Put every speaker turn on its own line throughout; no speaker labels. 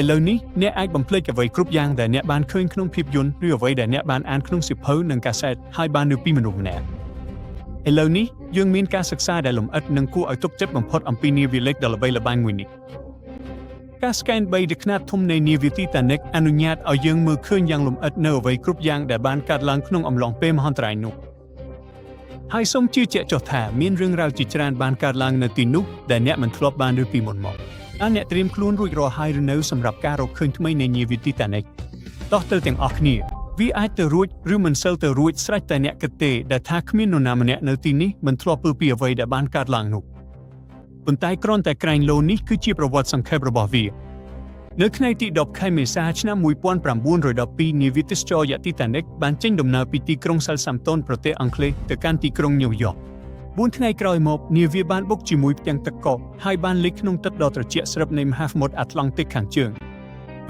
ឥឡូវនេះអ្នកអាចបំភ្លេចអ្វីគ្រប់យ៉ាងដែលអ្នកបានឃើញក្នុងភាពយន្តឬអ្វីដែលអ្នកបានអានក្នុងសៀវភៅនិងកាសែតហើយបានឮពីមនុស្សម្នាក់ឥឡូវនេះយើងមានការសិក្សាដែលលម្អិតនិងគួរឲ្យទុកចិត្តបំផុតអំពីនាវាលេខដ៏ល្បីល្បាញមួយនេះការស្កែន 3D ខ្នាតធំនៃនាវា Titanic អនុញ្ញាតឲ្យយើងមើលឃើញយ៉ាងលម្អិតនូវអ្វីគ្រប់យ៉ាងដែលបានកើតឡើងក្នុងអំឡុងពេលមហន្តរាយនោះហើយសូមជឿជាក់ចុះថាមានរឿងរ៉ាវជាច្រើនបានកើតឡើងនៅទីនោះដែលអ្នកមិនធ្លាប់បានឮពីមុនមកអ្នកត្រៀមខ្លួនរួចរាល់ហើយឬនៅសម្រាប់ការរកឃើញថ្មីនៃនាវា Titanic តោះទៅទាំងអស់គ្នាវាអាចទៅរួចឬមិនសូវទៅរួចស្រេចតែអ្នកគិតទេដែលថាគ្មាននរណាម្នាក់នៅទីនេះមិនធ្លាប់ពើពីអ្វីដែលបានកើតឡើងនោះប៉ុន្តែគ្រាន់តែក្រែងលោនេះគឺជាប្រវត្តិសង្ខេបរបស់វានៅថ្ងៃទី10 ខែមេសាឆ្នាំ1912នាវាទេសចរណ៍ Titanic បានចេញដំណើរពីទីក្រុង Southampton ប្រទេសអង់គ្លេសទៅកាន់ទីក្រុង New York 4 ថ្ងៃក្រោយមកនាវាបានបុកជាមួយផ្ទាំងទឹកកកហើយបានលិចក្នុងទឹកដ៏ត្រជាក់ស្រិបនៃមហាសមុទ្រអាត្លង់តិកខាងជើង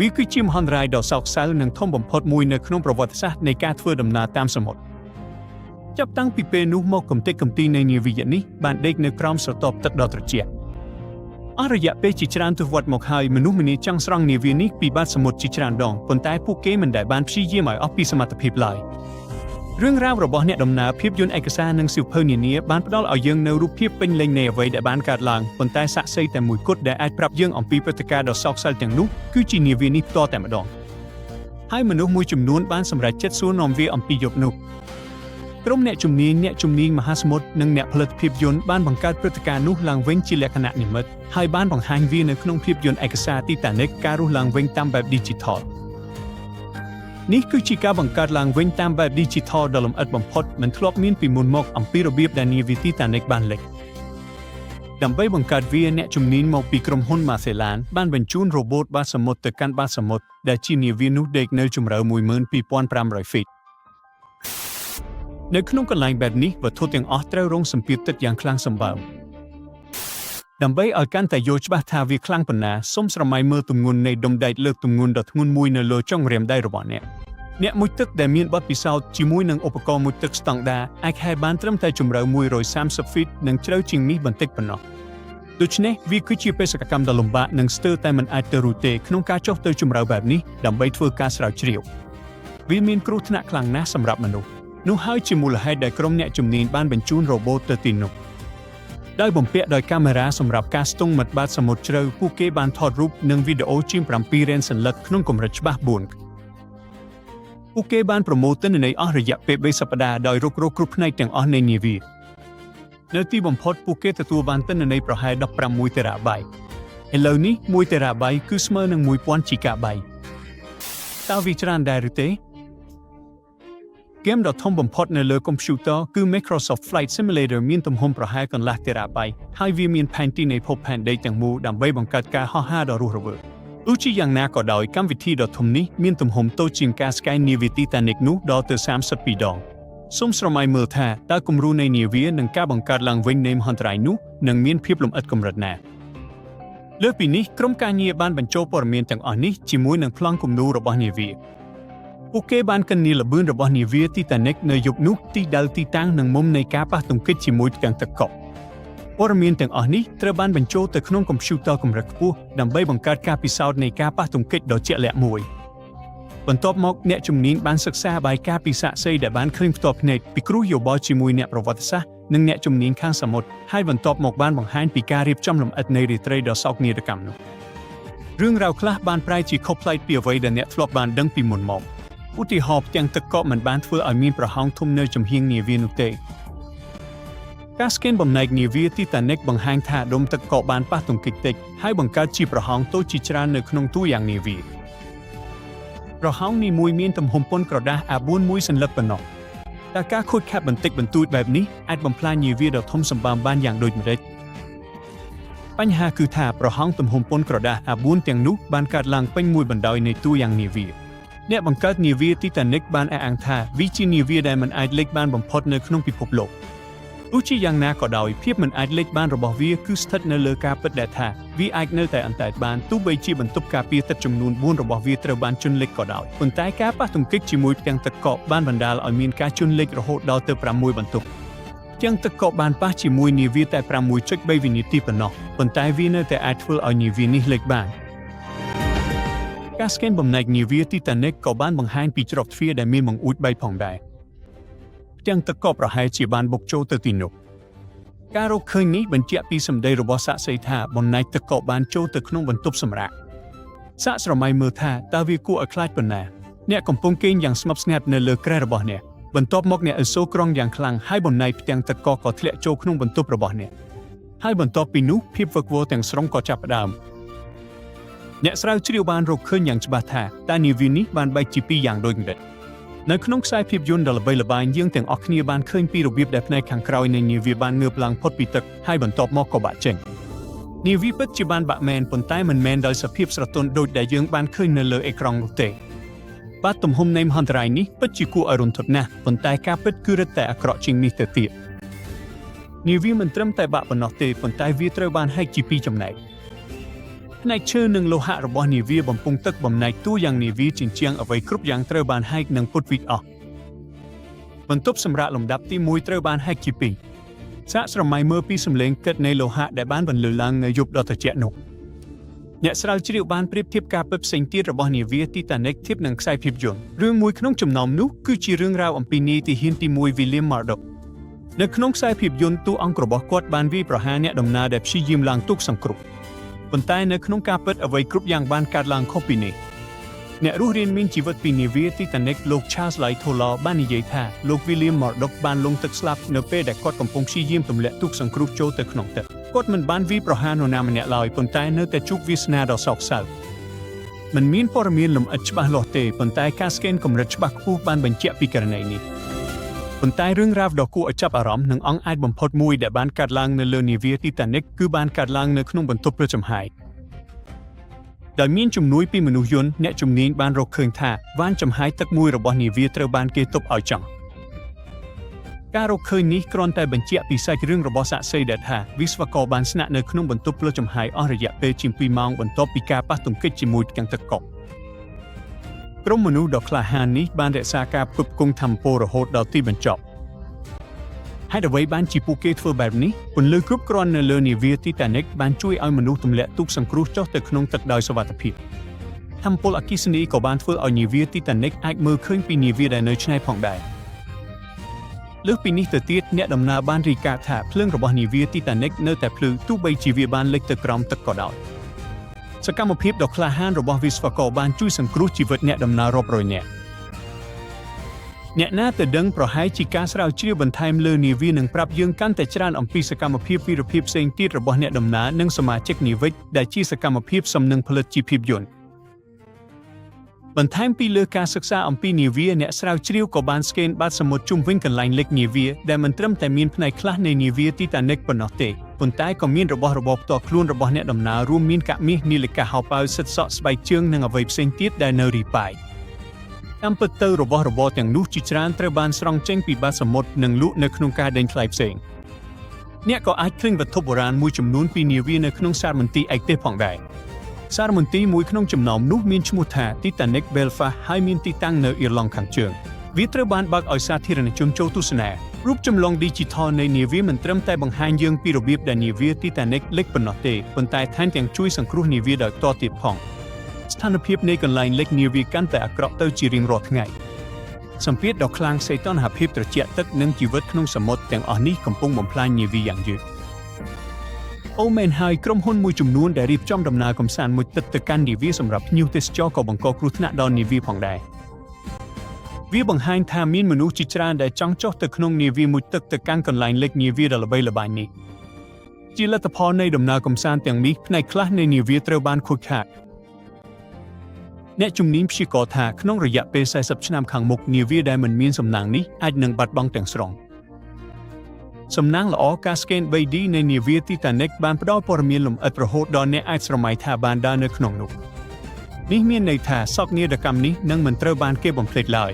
វាគឺជាមហន្តរាយដ៏សោកសៅនិងធំបំផុតមួយនៅក្នុងប្រវត្តិសាស្ត្រនៃការធ្វើដំណើរតាមសមុទ្រចាប់តាំងពីពេលនោះមកកំទេចកំទីនៃនាវានេះបានដេកនៅក្រោមស្រទាប់ទឹកដ៏ត្រជាក់អស់រយៈពេលជាច្រើនទសវត្សរ៍មកហើយមនុស្សម្នាចង់ស្រង់នាវានេះពីបាតសមុទ្រជាច្រើនដងប៉ុន្តែពួកគេមិនដែលបានព្យាយាមឲ្យអស់ពីសមត្ថភាពឡើយរឿងរ៉ាវរបស់អ្នកដំណើរភាពយន្តឯកសារនិងសៀវភៅនានាបានផ្ដល់ឲ្យយើងនូវរូបភាពពេញលេញនៃអ្វីដែលបានកើតឡើងប៉ុន្តែសាក្សីតែមួយគត់ដែលអាចប្រាប់យើងអំពីព្រឹត្តិការណ៍ដ៏សោកសៅទាំងនោះគឺជានាវានេះផ្ទាល់តែម្ដងហើយមនុស្សមួយចំនួនបានសម្រេចចិត្តសួរនាំវាអំពីយប់នោះក្រុមអ្នកជំនាញមហាសមុទ្រនិងអ្នកផលិតភាពយន្តបានបង្កើតព្រឹត្តិការណ៍នោះឡើងវិញជាលក្ខណៈនិម្មិតហើយបានបង្ហាញវានៅក្នុងភាពយន្តឯកសារ Titanic ការរស់ឡើងវិញតាមបែប Digital នេះគឺជាការបង្កើតឡើងវិញតាមបែប Digital ដ៏លម្អិតបំផុតមិនធ្លាប់មានពីមុនមកអំពីរបៀបដែលនាវា Titanic បានលិចដើម្បីបង្កើតវាអ្នកជំនាញមកពីក្រុមហ៊ុន Magellan បានបញ្ជូនរ៉ូបូតបាតសមុទ្រទៅកាន់បាតសមុទ្រដែលជានាវានោះដេកនៅជម្រៅ 12,500 feet នៅក្នុងកន្លែងបែបនេះវត្ថុទាំងអស់ត្រូវរងសម្ពាធទឹកយ៉ាងខ្លាំងសម្បើមដើម្បីឲ្យកាន់តែយល់ច្បាស់ថាវាខ្លាំងប៉ុណ្ណាសូមស្រមៃមើលទម្ងន់នៃដុំដែកលើកទម្ងន់ដ៏ធ្ងន់មួយនៅលើចុងម្រាមដៃរបស់អ្នកមុជទឹកដែលមានបទពិសោធន៍ជាមួយនឹងឧបករណ៍មុជទឹកស្តង់ដារអាចហែបានត្រឹមតែជម្រៅ130 feet និងជ្រៅជាងនេះបន្តិចប៉ុណ្ណោះដូច្នេះវាគឺជាបេសកកម្មដ៏លំបាកនិងស្ទើរតែមិនអាចទៅរួចទេក្នុងការចុះទៅជម្រៅបែបនេះដើម្បីធ្វើការស្រាវជ្រាវវាមានគ្រោះថ្នាក់ខ្លាំងណាស់សម្រាប់មនុស្សនោះហើយជាមូលហេតុដែលក្រុមអ្នកជំនាញបានបញ្ជូនរ៉ូបូតទៅទីនោះដោយបំពាក់ដោយកាមេរ៉ាសម្រាប់ការស្ទង់មិត្តបាតសមុទ្រជ្រៅពួកគេបានថតរូបនិងវីដេអូជាង7រ៉េនសន្លឹកក្នុងកម្រិតច្បាស់ 4K ពួកគេបានប្រមូលទិន្នន័យអស់រយៈពេល3សប្តាហ៍ដោយរុករកគ្រប់ផ្នែកទាំងអស់នៃនាវានៅទីបំផុតពួកគេទទួលបានទិន្នន័យប្រហែល16 terabyte ឥឡូវនេះ1 terabyte គឺស្មើនឹង 1000 gigabyte តើវាច្រើនដែរឬទេហ្គេមដ៏ធំបំផុតនៅលើកុំព្យូទ័រគឺ Microsoft Flight Simulator មានទំហំប្រហែលកន្លះ terabyte ហើយវាមានផែនទីនៃភពផែនដីទាំងមូលដើម្បីបង្កើតការហោះហើរដ៏រស់រវើកទោះជាយ៉ាងណាក៏ដោយកម្មវិធីដ៏ធំនេះមានទំហំតូចជាងការស្កែននាវា Titanic នោះដល់ទៅ32ដងសូមស្រមៃមើលថាតើគំរូនៃនាវានិងការបង្កើតឡើងវិញនៃមហន្តរាយនោះនឹងមានភាពលម្អិតកម្រិតណាលើសពីនេះក្រុមការងារបានបញ្ចូលព័ត៌មានទាំងអស់នេះជាមួយនឹងប្លង់គំនូររបស់នាវាពួកគេបានគណនាល្បឿនរបស់នាវា Titanic នៅយប់នោះទីដែលទីតាំងនិងមុំនៃការប៉ះទង្គិចជាមួយផ្ទាំងទឹកកកព័ត៌មានទាំងអស់នេះត្រូវបានបញ្ចូលទៅក្នុងកុំព្យូទ័រកម្រិតខ្ពស់ដើម្បីបង្កើតការពិសោធន៍នៃការប៉ះទង្គិចដ៏ជាក់លាក់មួយបន្ទាប់មកអ្នកជំនាញបានសិក្សាបាយការណ៍ពីសាក្សីដែលបានឃើញផ្ទាល់ភ្នែកពីគ្រូយោបល់ជាមួយអ្នកប្រវត្តិសាស្ត្រនិងអ្នកជំនាញខាងសមុទ្រហើយបន្ទាប់មកបានបង្ហាញពីការរៀបចំលម្អិតនៃរាត្រីដ៏សោកនាដកម្មនោះរឿងរ៉ាវខ្លះបានប្រែជាខុសប្លែកពីអ្វីដែលអ្នកធ្លាប់បានដឹងពីមុនមកឧទាហរណ៍ផ្ទាំងទឹកកកមិនបានធ្វើឲ្យមានប្រហោងធំនៅចំហៀងនាវានោះទេការស្កេនបំណែកនាវា Titanic បង្ហាញថាដុំទឹកកកបានប៉ះទង្គិចតិចហើយបង្កើតជាប្រហោងតូចជាច្រើននៅក្នុងតួយ៉ាងនាវាប្រហោងនីមួយមានទំហំប៉ុនក្រដាស A4 មួយសន្លឹកប៉ុណ្ណោះតែការខូចខាតបន្តិចបន្តួចបែបនេះអាចបំផ្លាញនាវាដ៏ធំសម្បើមបានយ៉ាងដូចម្តេចបញ្ហាគឺថាប្រហោងទំហំប៉ុនក្រដាស A4 ទាំងនោះបានកើតឡើងពេញមួយបណ្ដោយនៃតួយ៉ាងនាវាអ្នកបង្កើតនាវា Titanic បានអះអាងថាវាជានាវាដែលមិនអាចលេចបានបំផុតនៅក្នុងពិភពលោកទោះជាយ៉ាងណាក៏ដោយភាពមិនអាចលេចបានរបស់វាគឺស្ថិតនៅលើការពិតដែលថាវាអាចនៅតែអណ្តែតបានទោះបីជាបន្ទប់ការពារទឹកចំនួន4របស់វាត្រូវបានជន់លិចក៏ដោយប៉ុន្តែការប៉ះទង្គិចជាមួយផ្ទាំងទឹកកកបានបណ្ដាលឲ្យមានការជន់លិចរហូតដល់ទៅ6បន្ទប់ផ្ទាំងទឹកកកបានប៉ះជាមួយនាវាតែ 6.3 វិនាទីប៉ុណ្ណោះប៉ុន្តែវានៅតែអាចធ្វើឲ្យនាវានេះលេចបាន ការស្កេនបំណែកនាវាទីតានិកក៏បានបង្ហាញពីច្រកទ្វារដែលមានបង្អួច3ផងដែរផ្ទាំងទឹកក៏ប្រហែលជាបានបុកចូលទៅទីនោះការរកឃើញនេះបញ្ជាក់ពីសម្ដីរបស់សាក្សីថាបំណែកទឹកក៏បានចូលទៅក្នុងបន្ទប់សម្រាកសាកស្រមៃមើលថាតើវាគួរឲ្យខ្លាចប៉ុណ្ណាអ្នកកំពុងគេងយ៉ាងស្ងប់ស្ងាត់នៅលើគ្រែរបស់អ្នកបន្ទាប់មកអ្នកអ៊ឺសូក្រង់យ៉ាងខ្លាំងហើយបំណែកផ្ទាំងទឹកក៏ធ្លាក់ចូលក្នុងបន្ទប់របស់អ្នកហើយបន្ទាប់ពីនោះភាពវឹកវរទាំងស្រុងក៏ចាប់ផ្ដើមអ្នកស្រាវជ្រាវបានរកឃើញយ៉ាងច្បាស់ថាតើនាវានេះបានបែកជាពីរយ៉ាងដូចម្តេចនៅក្នុងខ្សែភាពយន្តដ៏ល្បីល្បាញយើងទាំងអស់គ្នាបានឃើញពីរបៀបដែលផ្នែកខាងក្រោយនៃនាវាបានងើបឡើងផុតពីទឹកហើយបន្ទាប់មកក៏បាក់ចេញនាវាពិតជាបានបាក់មែនប៉ុន្តែមិនមែនដោយសភាពស្រទន់ដូចដែលយើងបានឃើញនៅលើអេក្រង់នោះទេបាទទំហំនៃមហន្តរាយនេះពិតជាគួរឲ្យរន្ធត់ណាស់ប៉ុន្តែការពិតគឺរឹតតែអាក្រក់ជាងនេះទៅទៀតនាវាមិនត្រឹមតែបាក់ប៉ុណ្ណោះទេប៉ុន្តែវាត្រូវបានហែកជាពីរចំណែកផ្នែកឈើនិងលោហៈរបស់នាវាបំពង់ទឹកបំណែកតួយ៉ាងនាវាជញ្ជាំងអ្វីគ្រប់យ៉ាងត្រូវបានហែកនិងពុតវីតអស់បន្ទប់សម្រាប់លំដាប់ទី1ត្រូវបានហែកជាពីរសាកស្រមៃមើលពីសម្លេងគិតនៃលោហៈដែលបានបន្លឺឡើងនៅយប់ដ៏ត្រជាក់នោះអ្នកស្រាវជ្រាវបានប្រៀបធៀបការពិតផ្សេងទៀតរបស់នាវា Titanic ធៀបនឹងខ្សែភាពយន្តរឿងមួយក្នុងចំណោមនោះគឺជារឿងរ៉ាវអំពីនាយទាហានទី1 William Murdoch នៅក្នុងខ្សែភាពយន្តតួអង្គរបស់គាត់បានវាយប្រហារអ្នកដំណើរដែលព្យាយាមឡើងទូកសង្គ្រោះប៉ុន្តែនៅក្នុងការពិតអ្វីគ្រប់យ៉ាងបានកើតឡើងខុសពីនេះអ្នករស់រានមានជីវិតពីនាវា Titanic លោក Charles Lightoller បាននិយាយថាលោក William Murdoch បានលង់ទឹកស្លាប់នៅពេលដែលគាត់កំពុងព្យាយាមទម្លាក់ទូកសង្គ្រោះចូលទៅក្នុងទឹកគាត់មិនបានវាយប្រហារនរណាម្នាក់ឡើយប៉ុន្តែនៅតែជួបវាសនាដ៏សោកសៅមិនមានព័ត៌មានលម្អិតច្បាស់លាស់ទេប៉ុន្តែការស្កេនកម្រិតច្បាស់ខ្ពស់បានបញ្ជាក់ពីករណីនេះប៉ុន្តែរឿងរ៉ាវដ៏គួរឲ្យចាប់អារម្មណ៍និងអង្អែលបំផុតមួយដែលបានកើតឡើងនៅលើនាវា Titanic គឺបានកើតឡើងនៅក្នុងបន្ទប់ព្រឹត្តចំហាយដែលមានជំនួយពីមនុស្សយន្តអ្នកជំនាញបានរកឃើញថាវ៉ានចំហាយទឹកមួយរបស់នាវាត្រូវបានគេទប់ឲ្យចង់ការរកឃើញនេះគ្រាន់តែបញ្ជាក់ពីសាច់រឿងរបស់សាក្សីដែលថាវិស្វករបានស្នាក់នៅក្នុងបន្ទប់ព្រឹត្តចំហាយអស់រយៈពេលជាង2ម៉ោងបន្ទាប់ពីការប៉ះទង្គិចជាមួយផ្ទាំងទឹកកកក្រុមមនុស្សដ៏ក្លាហាននេះបានរក្សាការផ្គត់ផ្គង់ថាមពលរហូតដល់ទីបញ្ចប់ហេតុអ្វីបានជាពួកគេធ្វើបែបនេះពន្លឺគ្រប់គ្រាន់នៅលើនាវា Titanic បានជួយឲ្យមនុស្សទម្លាក់ទូកសង្គ្រោះចុះទៅក្នុងទឹកដោយសុវត្ថិភាពថាមពលអគ្គិសនីក៏បានធ្វើឲ្យនាវា Titanic អាចមើលឃើញពីនាវាដែលនៅឆ្នេរផងដែរលើសពីនេះទៅទៀតអ្នកដំណើរបានរាយការណ៍ថាភ្លើងរបស់នាវា Titanic នៅតែភ្លឺទោះបីជាវាបានលិចទៅក្រោមទឹកក៏ដោយសកម្មភាពដ៏ក្លាហានរបស់វិស្វករបានជួយសង្គ្រោះជីវិតអ្នកដំណើររាប់រយនាក់អ្នកណាទៅដឹងប្រហែលជាការស្រាវជ្រាវបន្ថែមលើនាវានឹងប្រាប់យើងកាន់តែច្រើនអំពីសកម្មភាពវីរភាពផ្សេងទៀតរបស់អ្នកដំណើរនិងសមាជិកនាវិកដែលជាសកម្មភាពសំណឹងផលិតជាភាពយន្តបន្ថែមពីលើការសិក្សាអំពីនាវាអ្នកស្រាវជ្រាវក៏បានស្កេនបាតសមុទ្រជុំវិញកន្លែងលិចនាវាដែលមិនត្រឹមតែមានផ្នែកខ្លះនៃនាវា Titanic ប៉ុណ្ណោះទេប៉ុន្តែក៏មានរបស់របរផ្ទាល់ខ្លួនរបស់អ្នកដំណើររួមមានកាមាសនាឡិកាហោប៉ៅសិតសក់ស្បែកជើងនិងអ្វីផ្សេងទៀតដែលនៅរីប៉ាយតាមពិតទៅរបស់របរទាំងនោះជាច្រើនត្រូវបានស្រង់ចេញពីបាតសមុទ្រនិងលក់នៅក្នុងការដេញថ្លៃផ្សេងអ្នកក៏អាចឃើញវត្ថុបុរាណមួយចំនួនពីនាវានៅក្នុងសារមន្ទីរឯកទេសផងដែរសារមន្ទីរមួយក្នុងចំណោមនោះមានឈ្មោះថា Titanic Belfast ហើយមានទីតាំងនៅអ៊ីរឡង់ខាងជើងវាត្រូវបានបើកឲ្យសាធារណជនចូលទស្សនារូបចម្លងឌីជីថលនៃនាវាមិនត្រឹមតែបង្ហាញយើងពីរបៀបដែលនាវា Titanic លិចប៉ុណ្ណោះទេប៉ុន្តែថែមទាំងជួយសង្គ្រោះនាវាដោយផ្ទាល់ទៀតផងស្ថានភាពនៃកន្លែងលិចនាវាកាន់តែអាក្រក់ទៅជារៀងរាល់ថ្ងៃសម្ពាធដ៏ខ្លាំងសីតុណ្ហភាពត្រជាក់ទឹកនិងជីវិតក្នុងសមុទ្រទាំងអស់នេះកំពុងបំផ្លាញនាវាយ៉ាងយឺតអូមែនហើយក្រុមហ៊ុនមួយចំនួនដែលរៀបចំដំណើរកម្សាន្តមួយទឹកទៅកាន់នាវាសម្រាប់ភ្ញៀវទេសចរក៏បង្កគ្រោះថ្នាក់ដល់នាវាផងដែរវាបង្ហាញថាមានមនុស្សជាច្រើនដែលចង់ចុះទៅក្នុងនាវាមួយទឹកទៅកាន់កន្លែងលិចនាវាដ៏ល្បីល្បាញនេះជាលទ្ធផលនៃដំណើរកម្សាន្តទាំងនេះផ្នែកខ្លះនៃនាវាត្រូវបានខូចខាតអ្នកជំនាញព្យាករណ៍ថាក្នុងរយៈពេល40ឆ្នាំខាងមុខនាវាដែលមិនមានសំណាងនេះអាចនឹងបាត់បង់ទាំងស្រុងសំណាងល្អការស្កេន 3D នៃនាវា Titanic បានផ្ដល់ព័ត៌មានលម្អិតរហូតដល់អ្នកអាចស្រមៃថាបានដើរនៅក្នុងនោះនេះមានន័យថាសោកនាដកម្មនេះនឹងមិនត្រូវបានគេបំភ្លេចឡើយ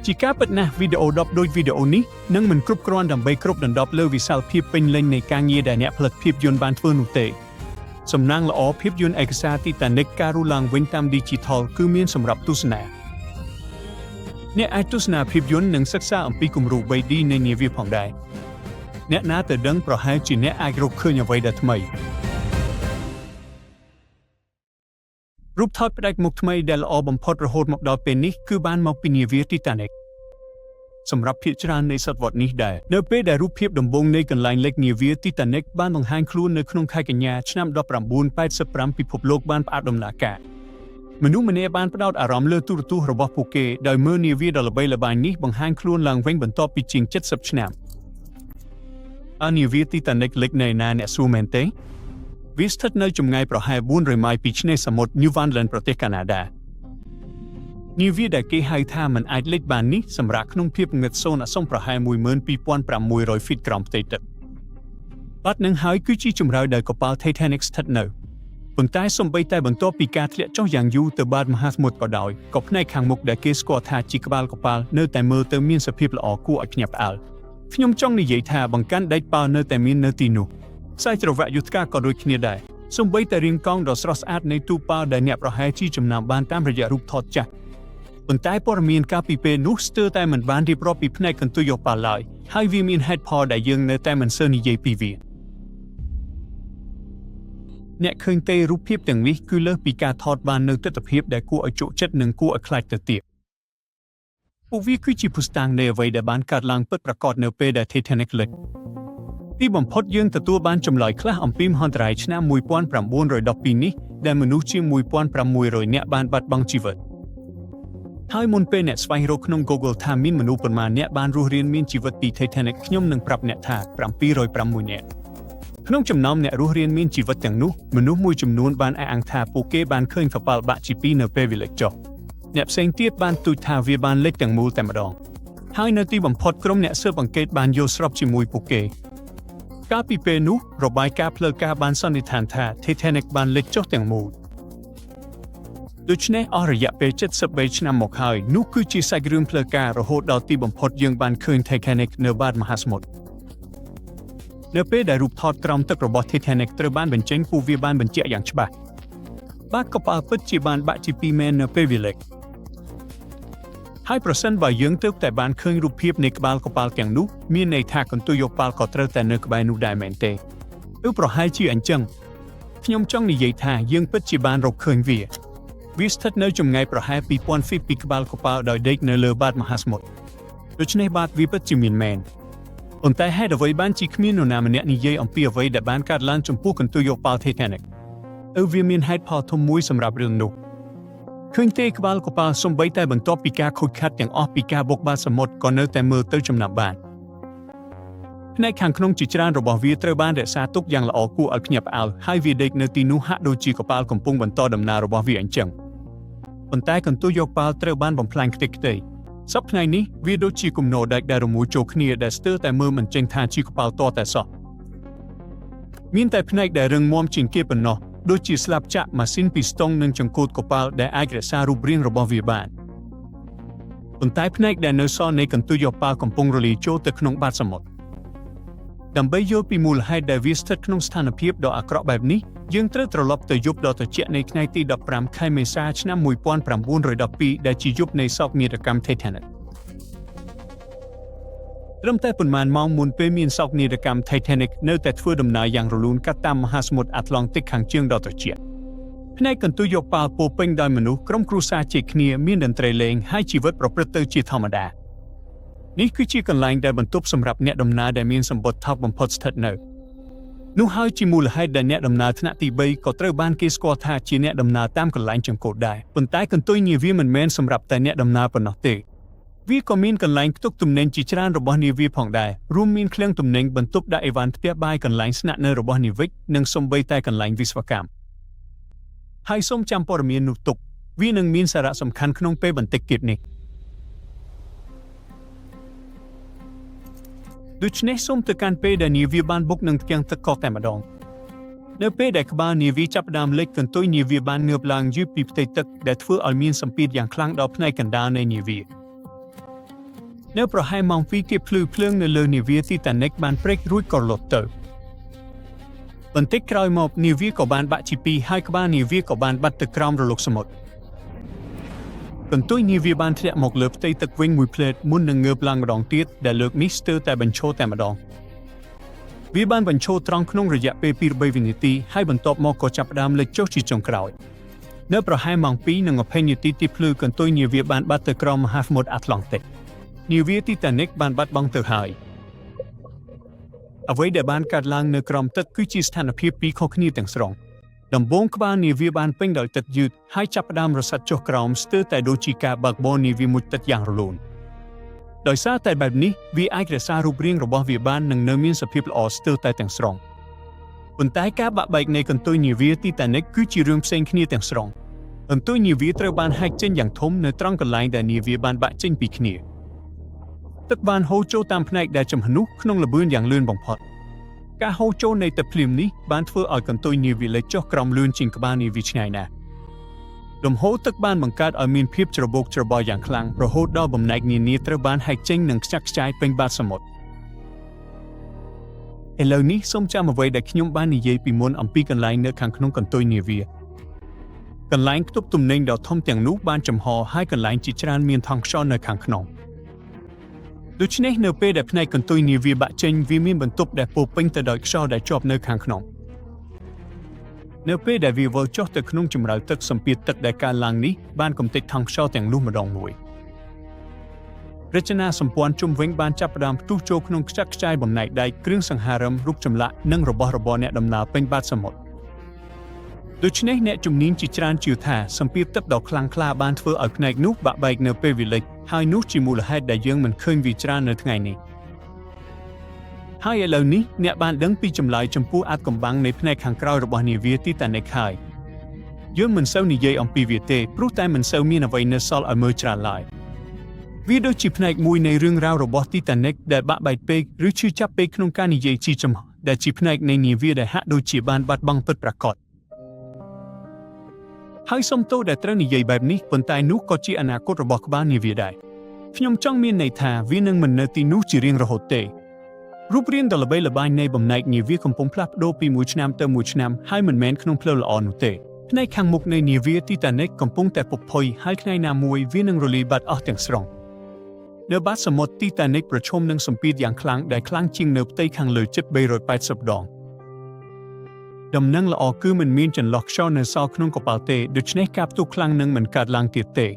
ជាការពិតណាស់វីដេអូ10ដូចវីដេអូនេះនឹងមិនគ្រប់គ្រាន់ដើម្បីគ្របដណ្ដប់លើវិសាលភាពពេញលេញនៃការងារដែលអ្នកផលិតភាពយន្តបានធ្វើនោះទេសំណាងល្អភាពយន្តឯកសារ Titanic ការរស់ឡើងវិញតាម Digital គឺមានសម្រាប់ទស្សនាអ្នកអាចទស្សនាភាពយន្តនិងសិក្សាអំពីគំរូ 3D នៃនាវាផងដែរអ្នកណាទៅដឹងប្រហែលជាអ្នកអាចរកឃើញអ្វីដែលថ្មី រូបថតផ្ដាច់មុខថ្មីដែលល្អបំផុតរហូតមកដល់ពេលនេះគឺបានមកពីនាវា Titanic សម្រាប់ភាគច្រើននៃសតវត្សរ៍នេះដែរនៅពេលដែលរូបភាពដំបូងនៃកន្លែងលិចនាវា Titanic បានបង្ហាញខ្លួននៅក្នុងខែកញ្ញាឆ្នាំ1985ពិភពលោកបានផ្អាកដំណើរការមនុស្សម្នាក់បានផ្ដោតអារម្មណ៍លើទូរទស្សន៍របស់ពួកគេដោយមើលនាវាដ៏ល្បីល្បាញនេះបង្ហាញខ្លួនឡើងវិញបន្ទាប់ពីជាង70ឆ្នាំនាវា Titanic លិចនៅណាអ្នកសួរមែនទេវាស្ថិតនៅចម្ងាយប្រហែល400ម៉ាយពីឆ្នេរសមុទ្រ Newfoundland ប្រទេសកាណាដានាវាដែលគេហៅថាមិនអាចលិចបាននេះសម្រាប់ក្នុងភាពងឹតសូន្យអសង្ខប្រហែល 12,500 ហ្វីតក្រោមផ្ទៃទឹកបាត់នឹងហើយគឺជាជម្រៅដែលកប៉ាល់ Titanic ស្ថិតនៅប៉ុន្តែសូម្បីតែបន្ទាប់ពីការធ្លាក់ចុះយ៉ាងយូរទៅបាតមហាសមុទ្រក៏ដោយក៏ផ្នែកខាងមុខដែលគេស្គាល់ថាជាក្បាលកប៉ាល់នៅតែមើលទៅមានសភាពល្អគួរឲ្យភ្ញាក់ផ្អើលខ្ញុំចង់និយាយថាបង្កាន់ដែកប៉ាល់នៅតែមាននៅទីនោះខ្សែច្រវាក់យុទ្ធការក៏ដូចគ្នាដែរសូម្បីតែរាងកោងដ៏ស្រស់ស្អាតនៃទូប៉ាល់ដែលអ្នកប្រហែលជាចំណាំបានតាមរយៈរូបថតចាស់ប៉ុន្តែព័ត៌មានកាលពីពេលនោះស្ទើរតែមិនបានរៀបរាប់ពីផ្នែកកន្ទុយយកប៉ាល់ឡើយហើយវាមានហេតុផលដែលយើងនៅតែមិនសូវនិយាយពីវាអ្នកឃើញទេរូបភាពទាំងនេះគឺលើសពីការថតបាននៅទិដ្ឋភាពដែលគួរឲ្យជក់ចិត្តនិងគួរឲ្យខ្លាចទៅទៀតពួកវាគឺជាភស្តុតាងនៃអ្វីដែលបានកើតឡើងពិតប្រាកដនៅពេលដែល Titanic លិចទីបំផុតយើងទទួលបានចម្លើយខ្លះអំពីមហន្តរាយឆ្នាំ1912នេះដែលមនុស្សជាង 1,600 នាក់បានបាត់បង់ជីវិតហើយមុនពេលអ្នកស្វែងរកក្នុង Google ថាមានមនុស្សប៉ុន្មានអ្នកបានរស់រានមានជីវិតពី Titanic ខ្ញុំនឹងប្រាប់អ្នកថា706នាក់ក្នុងចំណោមអ្នករស់រានមានជីវិតទាំងនោះមនុស្សមួយចំនួនបានអះអាងថាពួកគេបានឃើញកប៉ាល់បាក់ជាពីរនៅពេលវាលិចចុះអ្នកផ្សេងទៀតបានទូចថាវាបានលិចទាំងមូលតែម្ដងហើយនៅទីបំផុតក្រុមអ្នកស៊ើបអង្កេតបានយល់ស្របជាមួយពួកគេកាលពីពេលនោះរបាយការណ៍ផ្លូវការបានសន្និដ្ឋានថា Titanic បានលិចចុះទាំងមូលដូច្នេះអស់រយៈពេល73ឆ្នាំមកហើយនោះគឺជាសាច់រឿងផ្លូវការរហូតដល់ទីបំផុតយើងបានឃើញ Titanic នៅបាតមហាសមុទ្រនៅពេលដែលរូបថតក្រោមទឹករបស់ Titanic ត្រូវបានបញ្ចេញពួកវាបានបញ្ជាក់យ៉ាងច្បាស់បាតកប៉ាល់ពិតជាបានបាក់ជាពីរមែននៅពេលវាលិចហើយប្រសិនបើយើងទើបតែបានឃើញរូបភាពនៃក្បាលកប៉ាល់ទាំងនោះមានន័យថាកន្ទុយយកប៉ាល់ក៏ត្រូវតែនៅក្បែរនោះដែរមែនទេប្រហែលជាអញ្ចឹងខ្ញុំចង់និយាយថាយើងពិតជាបានរកឃើញវាស្ថិតនៅចម្ងាយប្រហែល 2,000 ហ្វីតពីក្បាលកប៉ាល់ដោយដេកនៅលើបាតមហាសមុទ្រដូច្នេះបាតវាពិតជាមានមែនប៉ុន្តែហេតុអ្វីបានជាគ្មាននរណាម្នាក់និយាយអំពីអ្វីដែលបានកើតឡើងចំពោះកន្ទុយយកប៉ាល់ Titanic វាមានហេតុផលធំមួយសម្រាប់រឿងនោះឃើញទេក្បាលកប៉ាល់សំបីតែបន្ទាប់ពីការខូចខាតទាំងអស់ពីការបុកបាតសមុទ្រក៏នៅតែមើលទៅចំណាំបានផ្នែកខាងក្នុងជាច្រើនរបស់វាត្រូវបានរក្សាទុកយ៉ាងល្អគួរឲ្យភ្ញាក់ផ្អើលហើយវាដេកនៅទីនោះហាក់ដូចជាកប៉ាល់កំពុងបន្តដំណើររបស់វាអញ្ចឹងប៉ុន្តែកន្ទុយយកប៉ាល់ត្រូវបានបំផ្លាញខ្ទេចខ្ទីសប្តាហ៍ថ្ងៃនេះវាដូចជាគំនរដែកដែលរមួយចូលគ្នាដែលស្ទើរតែមើលមិនចេញថាជាកប៉ាល់តតែសោះមានតែផ្នែកដែលរឹងមាំជាងគេប៉ុណ្ណោះដូចជាស្លាបចាក់ម៉ាស៊ីនពីស្ទង់និងចង្កូតកប៉ាល់ដែលអាចរក្សារូបរាងរបស់វាបានប៉ុន្តែផ្នែកដែលនៅសល់នៃកន្ទុយយកប៉ាល់កំពុងរលាយចូលទៅក្នុងបាតសមុទ្រដើម្បីយល់ពីមូលហេតុដែលវាស្ថិតក្នុងស្ថានភាពដ៏អាក្រក់បែបនេះយើងត្រូវត្រឡប់ទៅយប់ដ៏ត្រជាក់នៃថ្ងៃទី15ខែមេសាឆ្នាំ1912ដែលជាយប់នៃសោកនាដកម្ម Titanic ត្រឹមតែប៉ុន្មានម៉ោងមុនពេលមានសោកនាដកម្ម Titanic នៅតែធ្វើដំណើរយ៉ាងរលូនកាត់តាមមហាសមុទ្រអាត្លង់តិកខាងជើងដ៏ត្រជាក់ផ្នែកកន្ទុយយកប៉ាល់ពោពេញដោយមនុស្សក្រុមគ្រួសារជិះគ្នាមានតន្ត្រីលេងហើយជីវិតប្រព្រឹត្តទៅជាធម្មតានេះគឺជាកន្លែងដែលបន្ទប់សម្រាប់អ្នកដំណើរដែលមានសម្បត្តិថោកបំផុតស្ថិតនៅនោះហើយជាមូលហេតុដែលអ្នកដំណើរថ្នាក់ទី3ក៏ត្រូវបានគេស្គាល់ថាជាអ្នកដំណើរតាមកន្លែងចង្កូតដែរប៉ុន្តែកន្ទុយនាវាមិនមែនសម្រាប់តែអ្នកដំណើរប៉ុណ្ណោះទេវាក៏មានកន្លែងផ្ទុកទំនិញជាច្រើនរបស់នាវាផងដែររួមមានឃ្លាំងទំនិញបន្ទប់ដាក់អីវ៉ាន់ផ្ទះបាយកន្លែងស្នាក់នៅរបស់នាវិកនិងសូម្បីតែកន្លែងវិស្វកម្មហើយសូមចាំព័ត៌មាននោះទុកវានឹងមានសារៈសំខាន់ក្នុងពេលបន្តិចទៀតនេះដូច្នេះសូមទៅកាន់ពេលដែលនាវាបានបុកនឹងផ្ទាំងទឹកកកតែម្ដងនៅពេលដែលក្បាលនាវាចាប់ផ្ដើមលិចកន្ទុយនាវាបានងើបឡើងយឺតពីផ្ទៃទឹកដែលធ្វើឲ្យមានសម្ពាធយ៉ាងខ្លាំងដល់ផ្នែកកណ្ដាលនៃនាវានៅប្រហែលម៉ោង2ទៀតភ្លឺនៅលើនាវា Titanic បានព្រេករួចក៏លត់ទៅបន្តិចក្រោយមកនាវាក៏បានបាក់ជាពីរហើយក្បាលនាវាក៏បានបាត់ទៅក្រោមរលកសមុទ្រកន្ទុយនាវាបានធ្លាក់មកលើផ្ទៃទឹកវិញមួយភ្លែតមុននឹងងើបឡើងម្ដងទៀតដែលលើកនេះស្ទើរតែបញ្ឈរតែម្ដងវាបានបញ្ឈរត្រង់ក្នុងរយៈពេល 2-3 វិនាទីហើយបន្ទាប់មកក៏ចាប់ផ្ដើមលិចចុះជាចុងក្រោយ នៅប្រហែលម៉ោង 2 និង 20 នាទីទីភ្លឺកន្ទុយនាវាបានបាត់ទៅក្រោមមហាសមុទ្រអាត្លង់តិកនាវា Titanic បានបាត់បង់ទៅហើយអ្វីដែលបានកើតឡើងនៅក្រោមទឹកគឺជាស្ថានភាពពីរខុសគ្នាទាំងស្រុងដំបូងក្បាលនាវាបានពេញដោយទឹកយឺតហើយចាប់ផ្ដើមរសាត់ចុះក្រោមស្ទើរតែដូចជាការបើកបរនាវាមុជទឹកយ៉ាងរលូនដោយសារតែបែបនេះវាអាចរក្សារូបរាងរបស់វាបាននិងនៅមានសភាពល្អស្ទើរតែទាំងស្រុងប៉ុន្តែការបាក់បែកនៃកន្ទុយនាវា Titanic គឺជារឿងផ្សេងគ្នាទាំងស្រុងកន្ទុយនាវាត្រូវបានហែកចេញយ៉ាងធំនៅត្រង់កន្លែងដែលនាវាបានបាក់ចេញពីគ្នាទឹកបានហូរចូលតាមផ្នែកដែលចំនួនក្នុងល្បឿនយ៉ាងលឿនបំផុតការហូរចូលនៃទឹកភ្លៀងនេះបានធ្វើឲ្យកន្ទុយនាវាលិចចុះក្រោមលឿនជាងក្បាលនាវាឆ្ងាយណាស់លំហូរទឹកបានបង្កើតឲ្យមានភាពច្របូកច្របល់យ៉ាងខ្លាំងរហូតដល់បំណែកនានាត្រូវបានហែកចេញនិងខ្ចាក់ខ្ចាយពេញបាតសមុទ្រឥឡូវនេះសូមចាំអ្វីដែលខ្ញុំបាននិយាយពីមុនអំពីកន្លែងនៅខាងក្នុងកន្ទុយនាវាកន្លែងផ្ទុកទំនិញដ៏ធំទាំងនោះបានចំហហើយកន្លែងជាច្រើនមានថង់ខ្យល់នៅខាងក្នុងដូច្នេះនៅពេលដែលផ្នែកកន្ទុយនាវាបាក់ចេញវាមានបន្ទប់ដែលពោពេញទៅដោយខ្យល់ដែលជាប់នៅខាងក្នុងនៅពេលដែលវាវិលចុះទៅក្នុងជម្រៅទឹកសម្ពាធទឹកដែលកើនឡើងនេះបានកំទេចថង់ខ្យល់ទាំងនោះម្ដងមួយរចនាសម្ព័ន្ធជុំវិញបានចាប់ផ្ដើមផ្ទុះចូលក្នុងខ្ចាក់ខ្ចាយបំណែកដែកគ្រឿងសង្ហារឹមរូបចម្លាក់និងរបស់របរអ្នកដំណើរពេញបាតសមុទ្រដូច្នេះអ្នកជំនាញជាច្រើនជឿថាសម្ពាធទឹកដ៏ខ្លាំងក្លាបានធ្វើឲ្យផ្នែកនោះបាក់បែកនៅពេលវាលិចហើយនោះជាមូលហេតុដែលយើងមិនឃើញវាច្រើននៅថ្ងៃនេះហើយឥឡូវនេះអ្នកបានដឹងពីចម្លើយចំពោះអាថ៌កំបាំងនៃផ្នែកខាងក្រោយរបស់នាវា Titanic ហើយយើងមិនសូវនិយាយអំពីវាទេព្រោះតែមិនសូវមានអ្វីនៅសល់ឲ្យមើលច្រើនឡើយវាដូចជាផ្នែកមួយនៃរឿងរ៉ាវរបស់ Titanic ដែលបាក់បែកពេកឬឈឺចាប់ពេកក្នុងការនិយាយជាចំហដែលជាផ្នែកនៃនាវាដែលហាក់ដូចជាបានបាត់បង់ពិតប្រាកដហើយសុំទោសដែលត្រូវនិយាយបែបនេះប៉ុន្តែនោះក៏ជាអនាគតរបស់ក្បាលនាវាដែរខ្ញុំចង់មានន័យថាវានឹងមិននៅទីនោះជារៀងរហូតទេរូបរាងដ៏ល្បីល្បាញនៃបំណែកនាវាកំពុងផ្លាស់ប្ដូរពីមួយឆ្នាំទៅមួយឆ្នាំហើយមិនមែនក្នុងផ្លូវល្អនោះទេផ្នែកខាងមុខនៃនាវា Titanic កំពុងតែពុកផុយហើយថ្ងៃណាមួយវានឹងរលាយបាត់អស់ទាំងស្រុងនៅបាតសមុទ្រ Titanic ប្រឈមនឹងសម្ពាធយ៉ាងខ្លាំងដែលខ្លាំងជាងនៅផ្ទៃខាងលើជិត380ដងដំណឹងល្អគឺមិនមានចន្លោះខ្យល់នៅសល់ក្នុងកប៉ាល់ទេដូច្នេះការផ្ទុះខ្លាំងនឹងមិនកើតឡើងទៀតទេ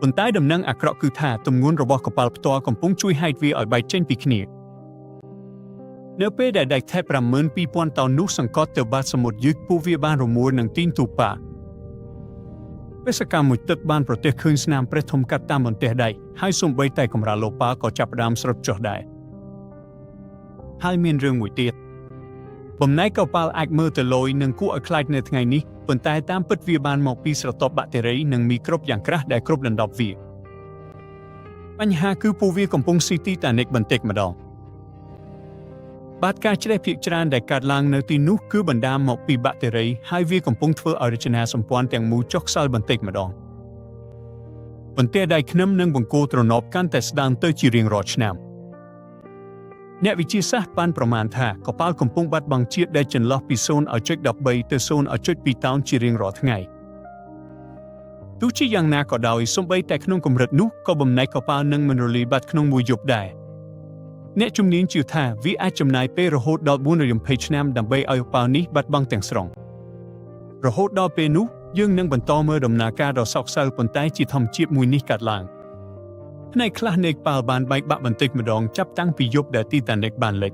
ប៉ុន្តែដំណឹងអាក្រក់គឺថាទម្ងន់របស់កប៉ាល់ផ្ទាល់កំពុងជួយហែកវាឲ្យបែកចេញពីគ្នានៅពេលដែលដែកថែប 52,000 តោននោះសង្កត់ទៅបាតសមុទ្រយឺតពួកវាបានរមួលនឹងទីងទូប៉ាបេសកកម្មមួយទឹកបានប្រទះឃើញស្នាមប្រេះធំកាត់តាមបន្ទះដែកហើយសូម្បីតែកម្រាលលោប៉ាក៏ចាប់ផ្ដើមស្រុតចុះដែរហើយមានរឿងមួយទៀតបំណែកកប៉ាល់អាចមើលទៅលយនិងគួរឲ្យខ្លាចនៅថ្ងៃនេះប៉ុន្តែតាមពិតវាបានមកពីស្រទាប់បាក់តេរីនិងមីក្រូបយ៉ាងក្រាស់ដែលគ្របដណ្ដប់វាបញ្ហាគឺពួកវាកំពុងស៊ី Titanic បន្តិចម្ដងបាតការជ្រេះភាគច្រើនដែលកើតឡើងនៅទីនោះគឺបណ្ដាលមកពីបាក់តេរីហើយវាកំពុងធ្វើឲ្យរចនាសម្ព័ន្ធទាំងមូលចុះខ្សោយបន្តិចម្ដងបន្ទះដែកឃ្នឹមនិងបង្គោលទ្រនាប់កាន់តែស្ដើងទៅជារៀងរាល់ឆ្នាំអ្នកវិទ្យាសាស្ត្របានប្រមាណថាកប៉ាល់កំពុងបាត់បង់ជាតិដែលចន្លោះពី 0.13 ទៅ 0.2 តោនជារៀងរាល់ថ្ងៃទោះជាយ៉ាងណាក៏ដោយសូម្បីតែក្នុងកម្រិតនោះក៏បំណែកកប៉ាល់នឹងមិនរលាយបាត់ក្នុងមួយយប់ដែរអ្នកជំនាញជឿថាវាអាចចំណាយពេលរហូតដល់420ឆ្នាំដើម្បីឲ្យកប៉ាល់នេះបាត់បង់ទាំងស្រុងរហូតដល់ពេលនោះយើងនឹងបន្តមើលដំណើរការដ៏សោកសៅប៉ុន្តែជាធម្មជាតិមួយនេះកើតឡើងផ្នែកខ្លះនៃកប៉ាល់បានបែកបាក់បន្តិចម្ដងចាប់តាំងពីយប់ដែល Titanic បានលិច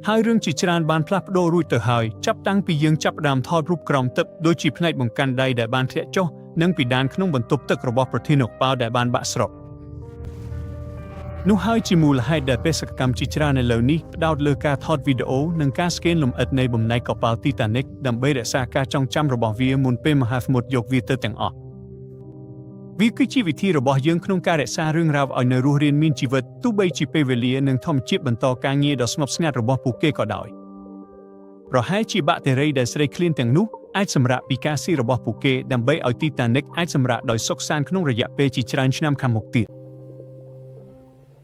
ហើយរឿងជាច្រើនបានផ្លាស់ប្ដូររួចទៅហើយចាប់តាំងពីយើងចាប់ផ្ដើមថតរូបក្រោមទឹកដូចជាផ្នែកបង្កាន់ដៃដែលបានធ្លាក់ចុះនិងពីដានក្នុងបន្ទប់ទឹករបស់ប្រធានកប៉ាល់ដែលបានបាក់ស្រុតនោះហើយជាមូលហេតុដែលបេសកកម្មជាច្រើនឥឡូវនេះផ្ដោតលើការថតវីដេអូនិងការស្កេនលម្អិតនៃបំណែកកប៉ាល់ Titanic ដើម្បីរក្សាការចងចាំរបស់វាមុនពេលមហាសមុទ្រយកវាទៅទាំងអស់វាគឺជាវិធីរបស់យើងក្នុងការរក្សារឿងរ៉ាវឲ្យនៅរស់រានមានជីវិតទោះបីជាពេលវេលានិងធម្មជាតិបន្តការងារដ៏ស្ងប់ស្ងាត់របស់ពួកគេក៏ដោយប្រហែលជាបាក់តេរីដែលស្រេកឃ្លានទាំងនោះអាចសម្រាកពីការស៊ីរបស់ពួកគេដើម្បីឲ្យ Titanic អាចសម្រាកដោយសុខសាន្តក្នុងរយៈពេលជាច្រើនឆ្នាំខាងមុខទៀត